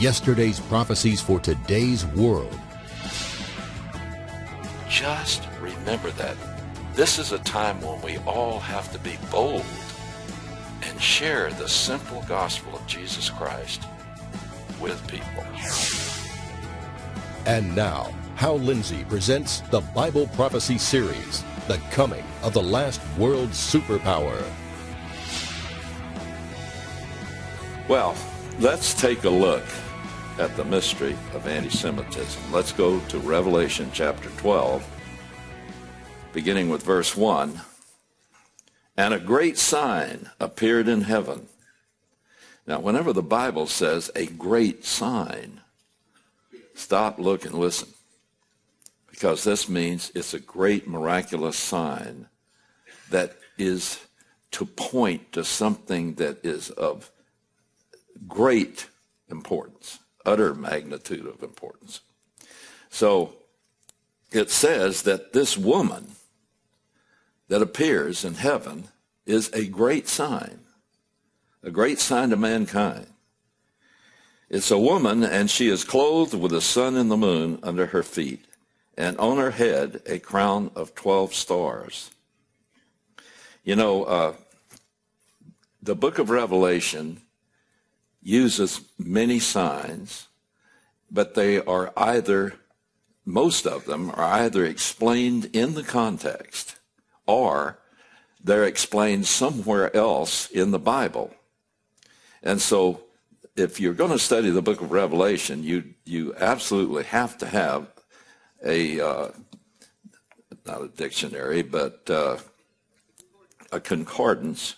Yesterday's prophecies for today's world. Just remember that this is a time when we all have to be bold and share the simple gospel of Jesus Christ with people. And now, Hal Lindsey presents the Bible Prophecy Series, The Coming of the Last World Superpower. Well, let's take a look at the mystery of anti-Semitism. Let's go to Revelation chapter 12, beginning with verse 1. And a great sign appeared in heaven. Now, whenever the Bible says a great sign, stop, look, and listen. Because this means it's a great miraculous sign that is to point to something that is of great importance, utter magnitude of importance. So it says that this woman that appears in heaven is a great sign to mankind. It's a woman, and she is clothed with the sun and the moon under her feet, and on her head a crown of 12 stars. You know, the book of Revelation uses many signs, but they are either, most of them are either explained in the context or they're explained somewhere else in the Bible. And so if you're going to study the book of Revelation, you absolutely have to have a, not a dictionary, but a concordance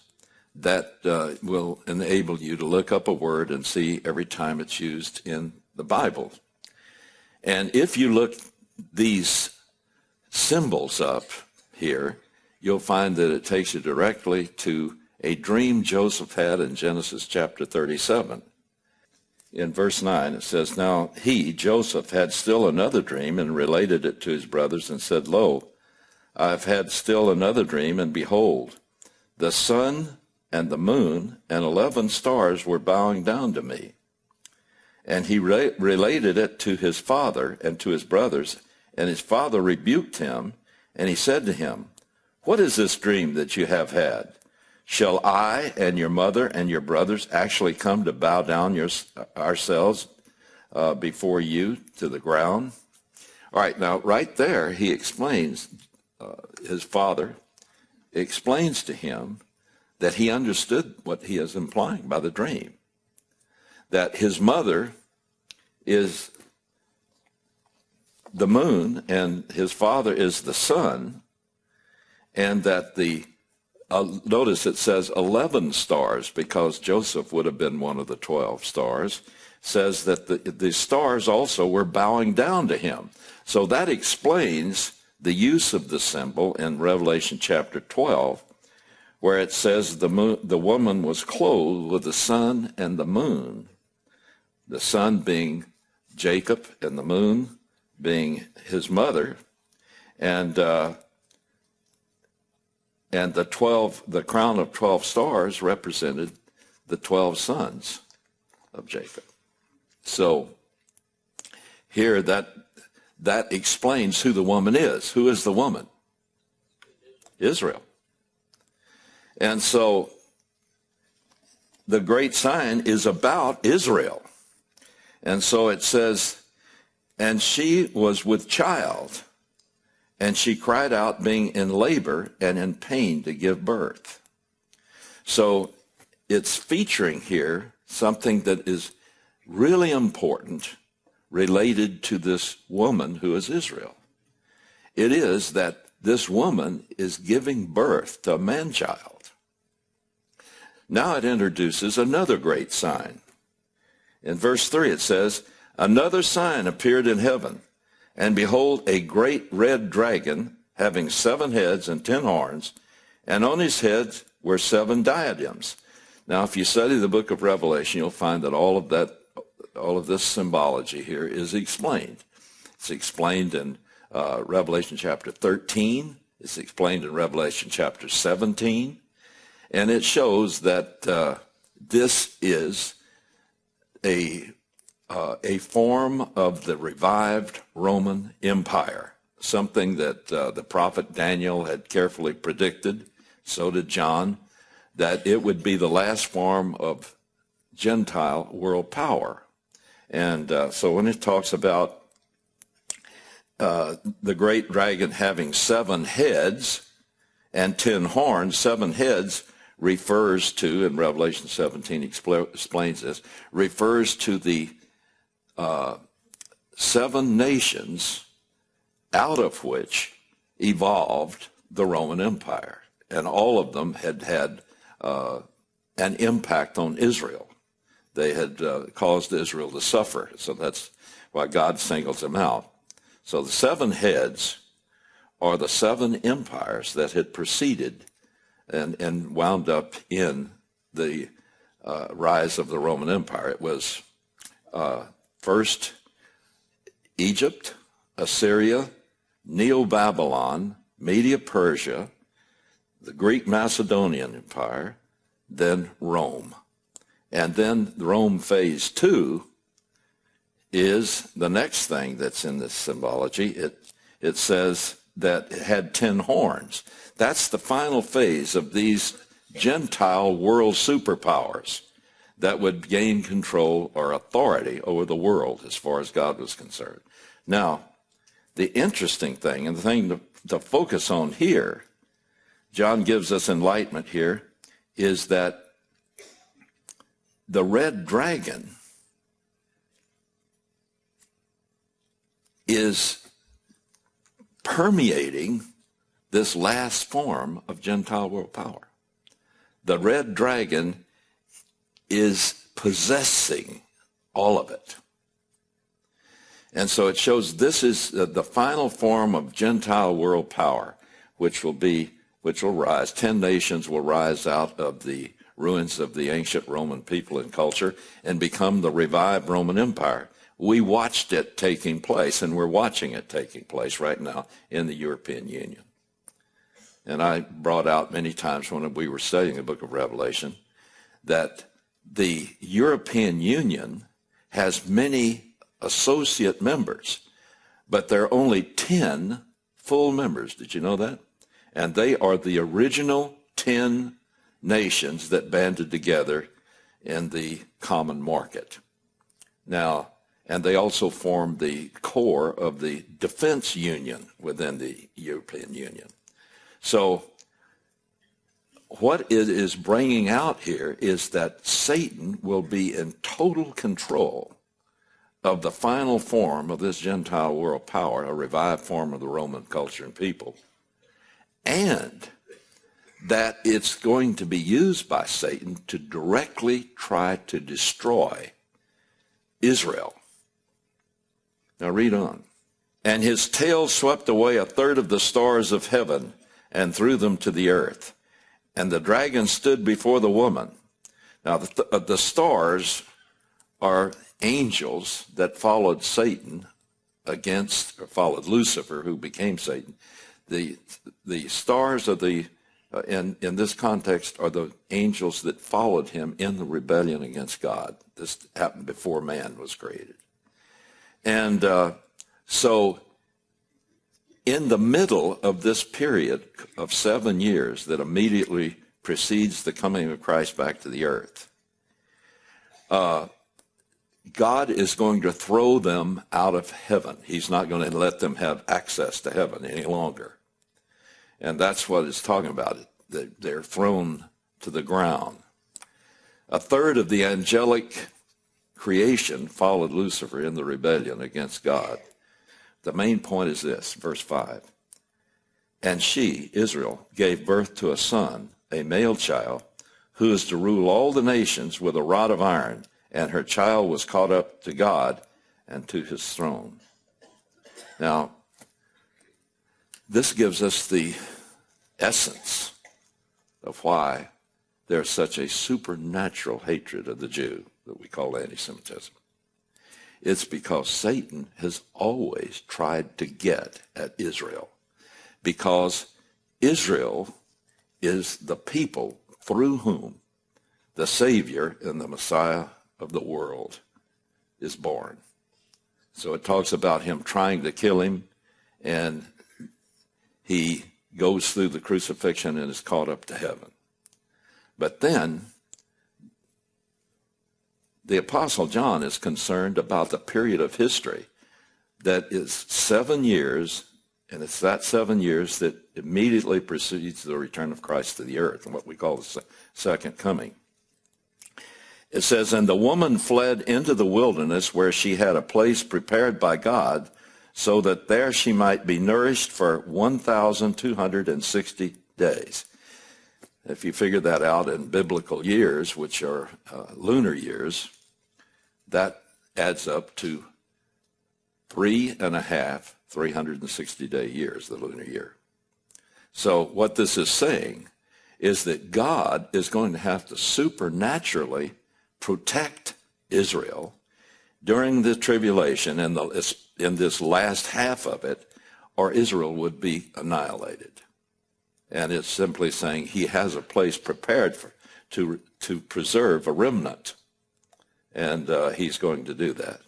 that will enable you to look up a word and see every time it's used in the Bible. And if you look these symbols up here, you'll find that it takes you directly to a dream Joseph had in Genesis chapter 37. In verse 9 it says, Now he, Joseph, had still another dream and related it to his brothers and said, Lo, I have had still another dream, and behold, the sun and the moon and 11 stars were bowing down to me. And he related it to his father and to his brothers, and his father rebuked him, and he said to him, What is this dream that you have had? Shall I and your mother and your brothers actually come to bow down ourselves before you to the ground? All right, now right there he explains, his father explains to him that he understood what he is implying by the dream. That his mother is the moon and his father is the sun, and that notice it says 11 stars, because Joseph would have been one of the 12 stars, says that the stars also were bowing down to him. So that explains the use of the symbol in Revelation chapter 12, where it says the woman was clothed with the sun and the moon, the sun being Jacob and the moon being his mother, and the crown of 12 stars represented the 12 sons of Jacob. So here that explains who the woman is. Who is the woman? Israel. And so the great sign is about Israel. And so it says, and she was with child, and she cried out, being in labor and in pain to give birth. So it's featuring here something that is really important related to this woman who is Israel. It is that this woman is giving birth to a man-child. Now it introduces another great sign. In verse 3 it says, Another sign appeared in heaven, and behold, a great red dragon, having 7 heads and 10 horns, and on his heads were 7 diadems. Now, if you study the book of Revelation, you'll find that all of this symbology here is explained. It's explained in Revelation chapter 13. It's explained in Revelation chapter 17. And it shows that this is a a form of the revived Roman Empire, something that the prophet Daniel had carefully predicted, so did John, that it would be the last form of Gentile world power. And so when it talks about the great dragon having 7 heads and 10 horns, 7 heads refers to, and Revelation 17 explains this, refers to the 7 nations out of which evolved the Roman Empire. And all of them had had an impact on Israel. They had caused Israel to suffer. So that's why God singles them out. So the 7 heads are the 7 empires that had preceded and wound up in the rise of the Roman Empire. It was first Egypt, Assyria, Neo-Babylon, Media-Persia, the Greek Macedonian Empire, then Rome. And then Rome phase 2 is the next thing that's in this symbology. It says that it had 10 horns. That's the final phase of these Gentile world superpowers that would gain control or authority over the world as far as God was concerned. Now, the interesting thing, and the thing to focus on here, John gives us enlightenment here, is that the red dragon is permeating this last form of Gentile world power. The red dragon is possessing all of it. And so it shows this is the final form of Gentile world power, which will rise. 10 nations will rise out of the ruins of the ancient Roman people and culture and become the revived Roman Empire. We watched it taking place, and we're watching it taking place right now in the European Union. And I brought out many times when we were studying the book of Revelation that the European Union has many associate members, but there are only 10 full members. Did you know that? And they are the original 10 nations that banded together in the common market. Now, and they also form the core of the defense union within the European Union. So what it is bringing out here is that Satan will be in total control of the final form of this Gentile world power, a revived form of the Roman culture and people, and that it's going to be used by Satan to directly try to destroy Israel. Now read on. And his tail swept away 1/3 of the stars of heaven and threw them to the earth. And the dragon stood before the woman. Now the stars are angels that followed Satan against, or followed Lucifer, who became Satan. The stars are in this context, are the angels that followed him in the rebellion against God. This happened before man was created. And so in the middle of this period of 7 years that immediately precedes the coming of Christ back to the earth, God is going to throw them out of heaven. He's not going to let them have access to heaven any longer. And that's what it's talking about. They're thrown to the ground. 1/3 of the angelic creation followed Lucifer in the rebellion against God. The main point is this, verse 5. And she, Israel, gave birth to a son, a male child, who is to rule all the nations with a rod of iron, and her child was caught up to God and to his throne. Now, this gives us the essence of why there's such a supernatural hatred of the Jew that we call anti-Semitism. It's because Satan has always tried to get at Israel, because Israel is the people through whom the Savior and the Messiah of the world is born. So it talks about him trying to kill him, and he goes through the crucifixion and is caught up to heaven. But then the Apostle John is concerned about the period of history that is 7 years, and it's that 7 years that immediately precedes the return of Christ to the earth, and what we call the second coming. It says, and the woman fled into the wilderness where she had a place prepared by God so that there she might be nourished for 1,260 days. If you figure that out in biblical years, which are lunar years, that adds up to 3.5 360-day years, the lunar year. So what this is saying is that God is going to have to supernaturally protect Israel during the tribulation in this last half of it, or Israel would be annihilated. And it's simply saying he has a place prepared to preserve a remnant, and he's going to do that.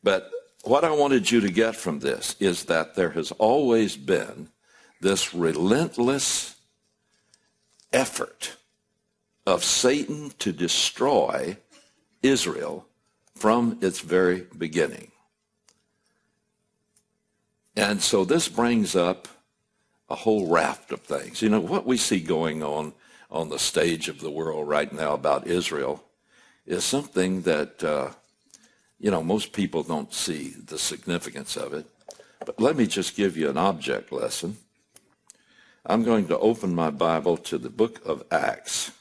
But what I wanted you to get from this is that there has always been this relentless effort of Satan to destroy Israel from its very beginning. And so this brings up a whole raft of things. You know, what we see going on the stage of the world right now about Israel is something that, most people don't see the significance of it. But let me just give you an object lesson. I'm going to open my Bible to the book of Acts.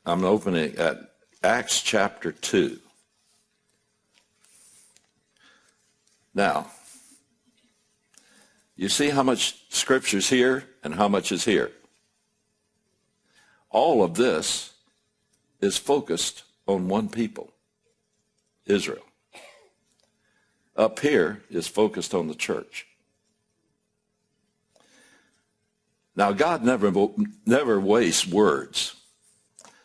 I'm opening at Acts chapter 2. Now, you see how much Scripture's here and how much is here? All of this is focused on one people, Israel. Up here is focused on the church. Now, God never wastes words.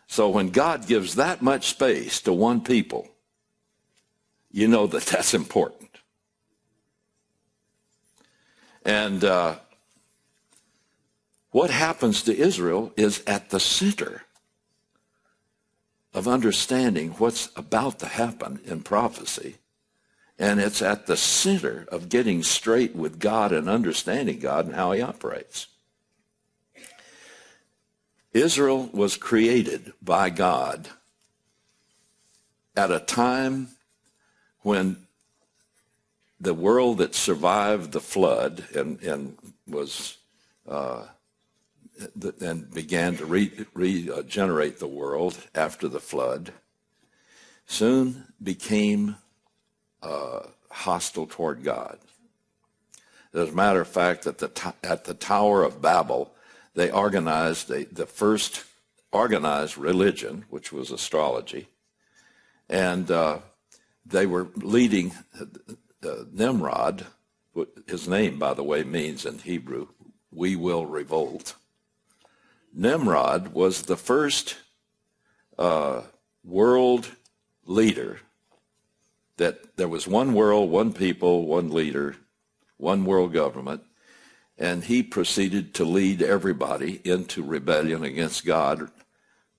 So when God gives that much space to one people, you know that that's important. And what happens to Israel is at the center of understanding what's about to happen in prophecy. And it's at the center of getting straight with God and understanding God and how he operates. Israel was created by God at a time when the world that survived the flood and was and began to regenerate the world after the flood soon became hostile toward God. As a matter of fact, at the Tower of Babel, they organized the first organized religion, which was astrology, and they were leading Nimrod. His name, by the way, means in Hebrew, "We will revolt." Nimrod was the first world leader. That there was one world, one people, one leader, one world government, and he proceeded to lead everybody into rebellion against God,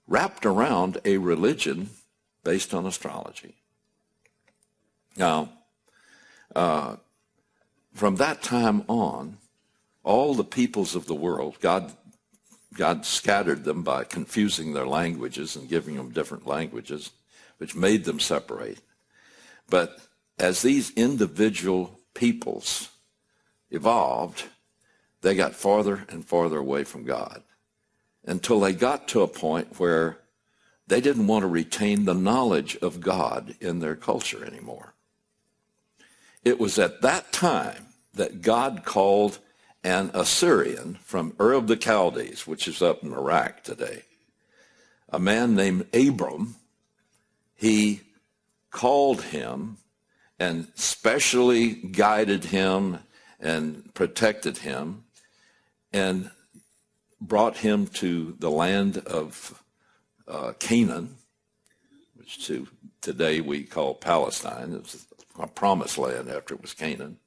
wrapped around a religion based on astrology. Now, from that time on, all the peoples of the world, God scattered them by confusing their languages and giving them different languages, which made them separate. But as these individual peoples evolved, they got farther and farther away from God until they got to a point where they didn't want to retain the knowledge of God in their culture anymore. It was at that time that God called an Assyrian from Ur of the Chaldees, which is up in Iraq today, a man named Abram. He called him and specially guided him and protected him and brought him to the land of Canaan which today we call Palestine. It was a promised land after it was Canaan.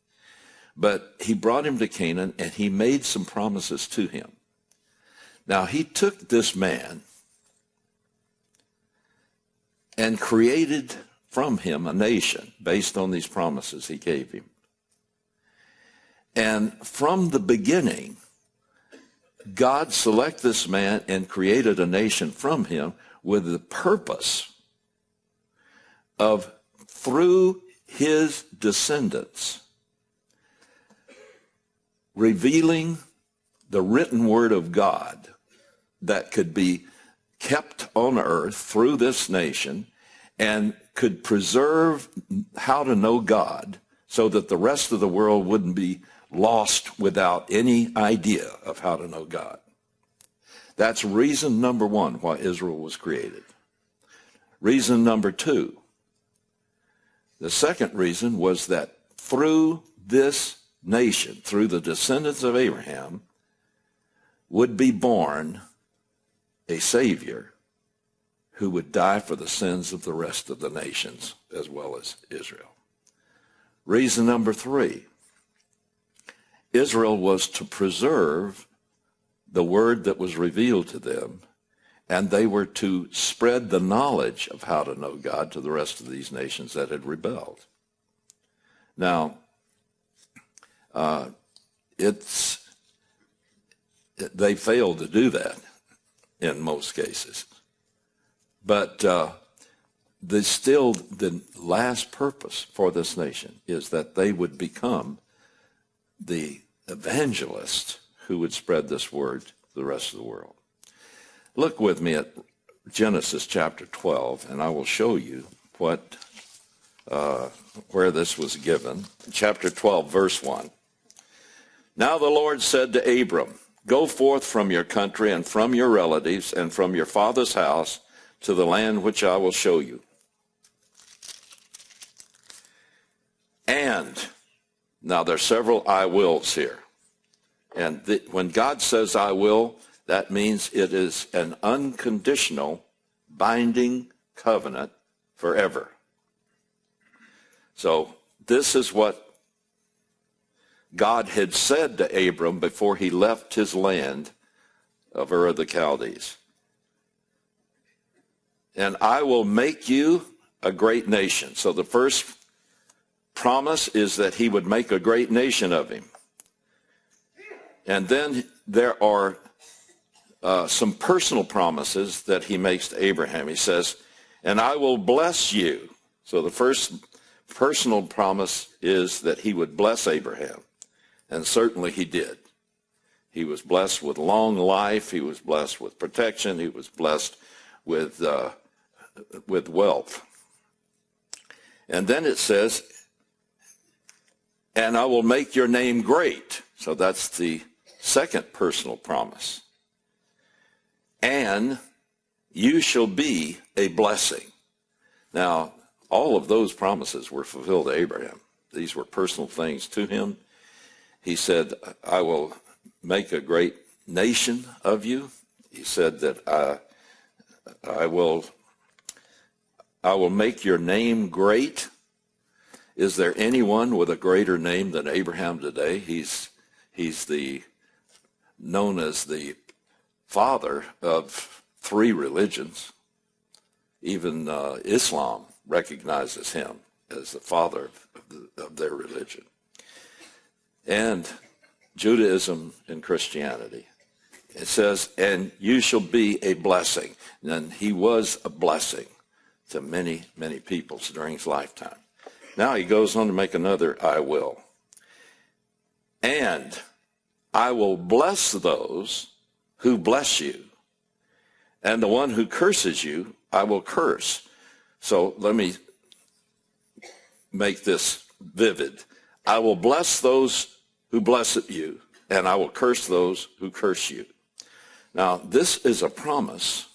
But he brought him to Canaan, and he made some promises to him. Now, he took this man and created from him a nation based on these promises he gave him. And from the beginning, God selected this man and created a nation from him with the purpose of, through his descendants, revealing the written word of God that could be kept on earth through this nation and could preserve how to know God so that the rest of the world wouldn't be lost without any idea of how to know God. That's reason number one why Israel was created. Reason number two, the second reason was that through this nation, through the descendants of Abraham, would be born a Savior who would die for the sins of the rest of the nations as well as Israel. Reason number three, Israel was to preserve the word that was revealed to them, and they were to spread the knowledge of how to know God to the rest of these nations that had rebelled. Now, they failed to do that in most cases. But the last purpose for this nation is that they would become the evangelists who would spread this word to the rest of the world. Look with me at Genesis chapter 12, and I will show you where this was given. Chapter 12, verse 1. Now the Lord said to Abram, go forth from your country and from your relatives and from your father's house to the land which I will show you. And, now there's several I wills here. And when God says I will, that means it is an unconditional, binding covenant forever. So this is what God had said to Abram before he left his land of Ur of the Chaldees. And I will make you a great nation. So the first promise is that he would make a great nation of him. And then there are some personal promises that he makes to Abraham. He says, and I will bless you. So the first personal promise is that he would bless Abraham. And certainly he did. He was blessed with long life. He was blessed with protection. He was blessed with wealth. And then it says, and I will make your name great. So that's the second personal promise. And you shall be a blessing. Now, all of those promises were fulfilled to Abraham. These were personal things to him. He said, I will make a great nation of you. He said that I will make your name great. Is there anyone with a greater name than Abraham today? He's known as the father of 3 religions. Even Islam recognizes him as the father of their religion. And Judaism and Christianity. It says, and you shall be a blessing. And he was a blessing to many, many peoples during his lifetime. Now he goes on to make another I will. And I will bless those who bless you, and the one who curses you, I will curse. So let me make this vivid. I will bless those who bless you, and I will curse those who curse you. Now, this is a promise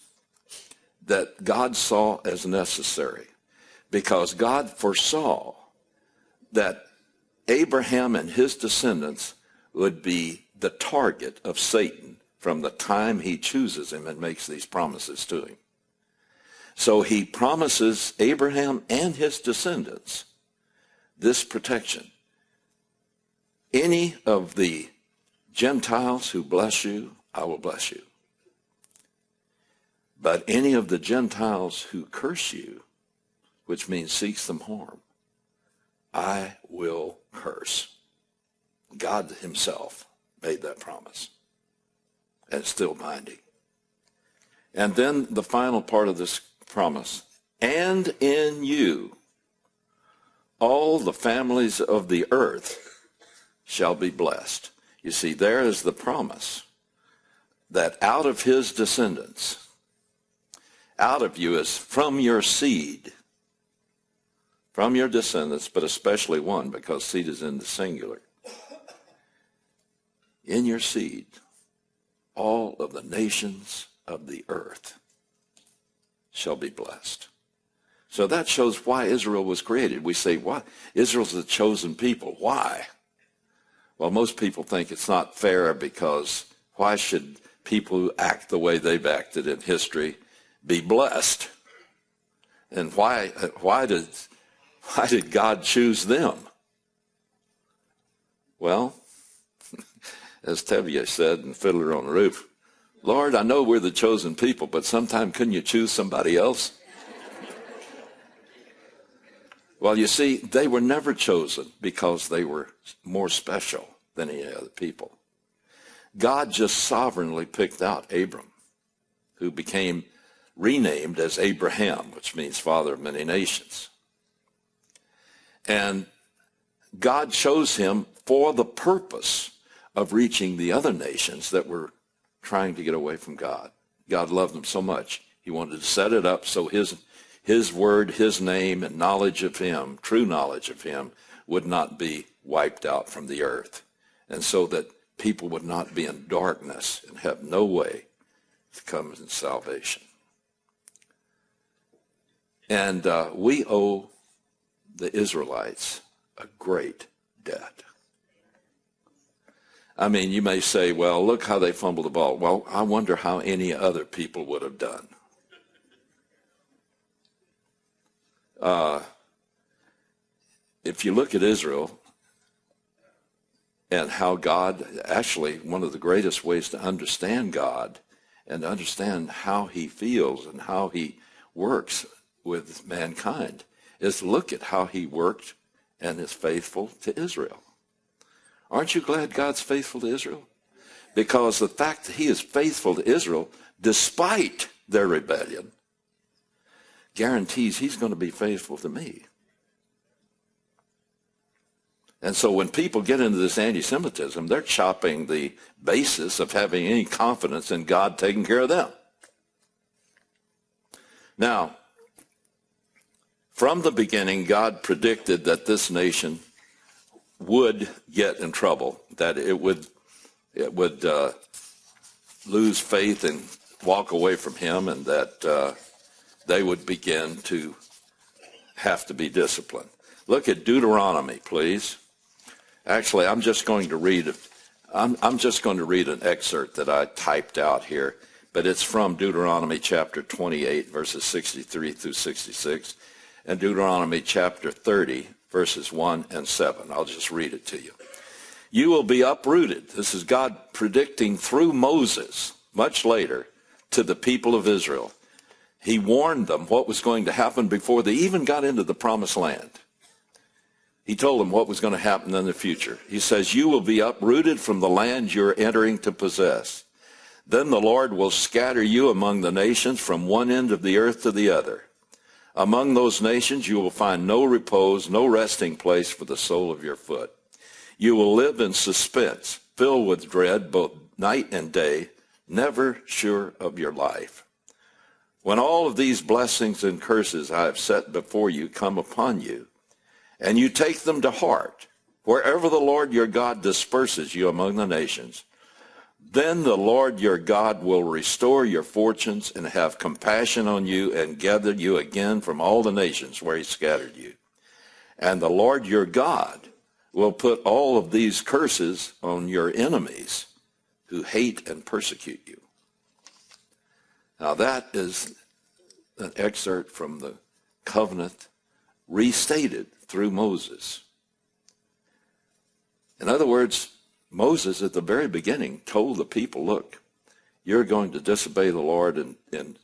that God saw as necessary, because God foresaw that Abraham and his descendants would be the target of Satan from the time he chooses him and makes these promises to him. So he promises Abraham and his descendants this protection. Any of the Gentiles who bless you, I will bless you. But any of the Gentiles who curse you, which means seeks them harm, I will curse. God himself made that promise. And it's still binding. And then the final part of this promise, and in you all the families of the earth shall be blessed. You see, there is the promise that out of his descendants, out of you is from your seed, from your descendants, but especially one, because seed is in the singular. In your seed, all of the nations of the earth shall be blessed. So that shows why Israel was created. We say, why? Israel's the chosen people. Why? Well, most people think it's not fair because why should people who act the way they've acted in history be blessed? And why did God choose them? Well, as Tevye said in Fiddler on the Roof, Lord, I know we're the chosen people, but sometime couldn't you choose somebody else? Well, you see, they were never chosen because they were more special than any other people. God just sovereignly picked out Abram, who became renamed as Abraham, which means father of many nations. And God chose him for the purpose of reaching the other nations that were trying to get away from God. God loved them so much, he wanted to set it up so his word, his name, and knowledge of him, true knowledge of him, would not be wiped out from the earth. And so that people would not be in darkness and have no way to come in salvation. And we owe the Israelites a great debt. I mean, you may say, well, look how they fumbled the ball. Well, I wonder how any other people would have done. If you look at Israel and how God, actually one of the greatest ways to understand God and to understand how he feels and how he works with mankind is to look at how he worked and is faithful to Israel. Aren't you glad God's faithful to Israel? Because the fact that he is faithful to Israel, despite their rebellion, guarantees he's going to be faithful to me. And so when people get into this anti-Semitism, they're chopping the basis of having any confidence in God taking care of them. Now, from the beginning, God predicted that this nation would get in trouble, that it would lose faith and walk away from him, and that they would begin to have to be disciplined. Look at Deuteronomy, please. Actually, I'm just going to read an excerpt that I typed out here, but it's from Deuteronomy chapter 28, verses 63 through 66, and Deuteronomy chapter 30, verses 1 and 7. I'll just read it to you. You will be uprooted. This is God predicting through Moses, much later, to the people of Israel. He warned them what was going to happen before they even got into the promised land. He told them what was going to happen in the future. He says, you will be uprooted from the land you're entering to possess. Then the Lord will scatter you among the nations from one end of the earth to the other. Among those nations you will find no repose, no resting place for the sole of your foot. You will live in suspense, filled with dread both night and day, never sure of your life. When all of these blessings and curses I have set before you come upon you, and you take them to heart, wherever the Lord your God disperses you among the nations, then the Lord your God will restore your fortunes and have compassion on you and gather you again from all the nations where he scattered you. And the Lord your God will put all of these curses on your enemies who hate and persecute you. Now that is an excerpt from the covenant restated through Moses. In other words, Moses at the very beginning told the people, look, you're going to disobey the Lord, and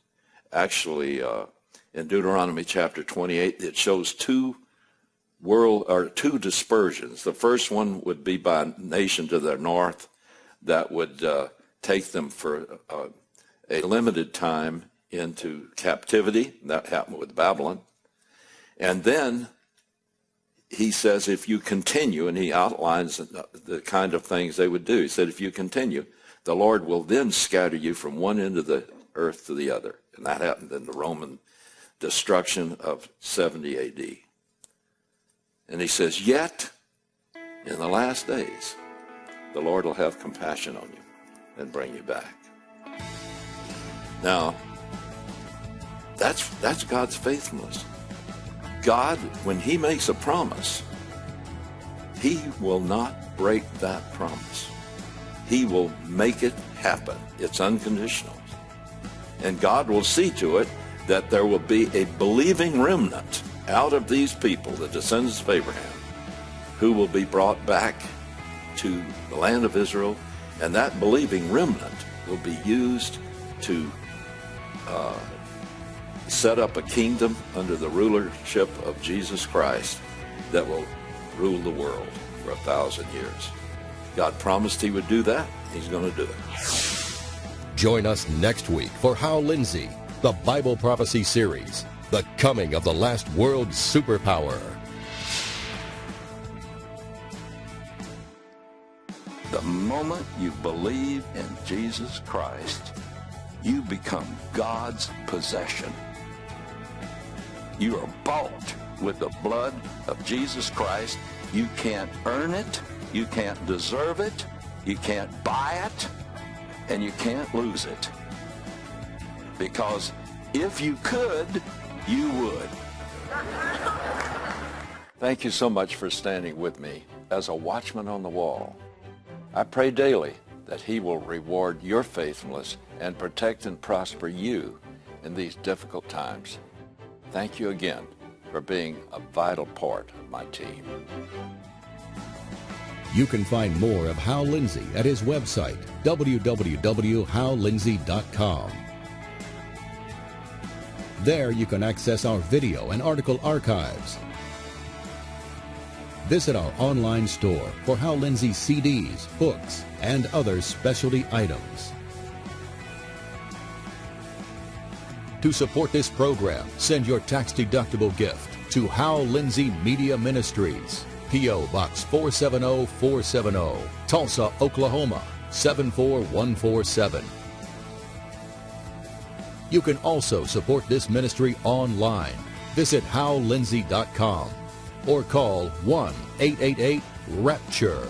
actually in Deuteronomy chapter 28, it shows two dispersions. The first one would be by a nation to their north that would take them for a limited time into captivity. That happened with Babylon. And then he says, if you continue, and he outlines the kind of things they would do. He said, if you continue, the Lord will then scatter you from one end of the earth to the other. And that happened in the Roman destruction of 70 A.D. And he says, yet, in the last days, the Lord will have compassion on you and bring you back. Now, that's God's faithfulness. God, when he makes a promise, he will not break that promise. He will make it happen. It's unconditional. And God will see to it that there will be a believing remnant out of these people, the descendants of Abraham, who will be brought back to the land of Israel, and that believing remnant will be used to set up a kingdom under the rulership of Jesus Christ that will rule the world for 1,000 years. God promised he would do that. He's going to do it. Join us next week for Hal Lindsey, the Bible Prophecy Series, The Coming of the Last World Superpower. The moment you believe in Jesus Christ, you become God's possession. You are bought with the blood of Jesus Christ. You can't earn it. You can't deserve it. You can't buy it. And you can't lose it. Because if you could, you would. Thank you so much for standing with me as a watchman on the wall. I pray daily that he will reward your faithfulness and protect and prosper you in these difficult times. Thank you again for being a vital part of my team. You can find more of Hal Lindsey at his website, www.hallindsey.com. There you can access our video and article archives. Visit our online store for Hal Lindsey CDs, books, and other specialty items. To support this program, send your tax-deductible gift to Hal Lindsey Media Ministries, P.O. Box 470470, Tulsa, Oklahoma 74147. You can also support this ministry online. Visit hallindsey.com or call 1-888-RAPTURE.